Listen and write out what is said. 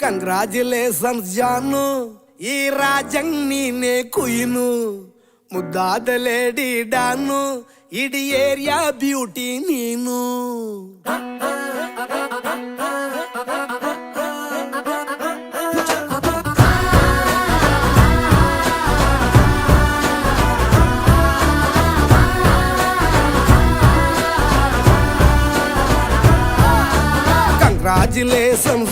Congratulations ಜಾನು, ಈ ರಾಜಂಗ್ ನೀನೆ ಕುಯ್ನು, ಮುದ್ದಾದ ಲೇಡಿ ಡಾನು, ಇಡೀ ಏರಿಯಾ ಬ್ಯೂಟಿ ನೀನು. Congratulations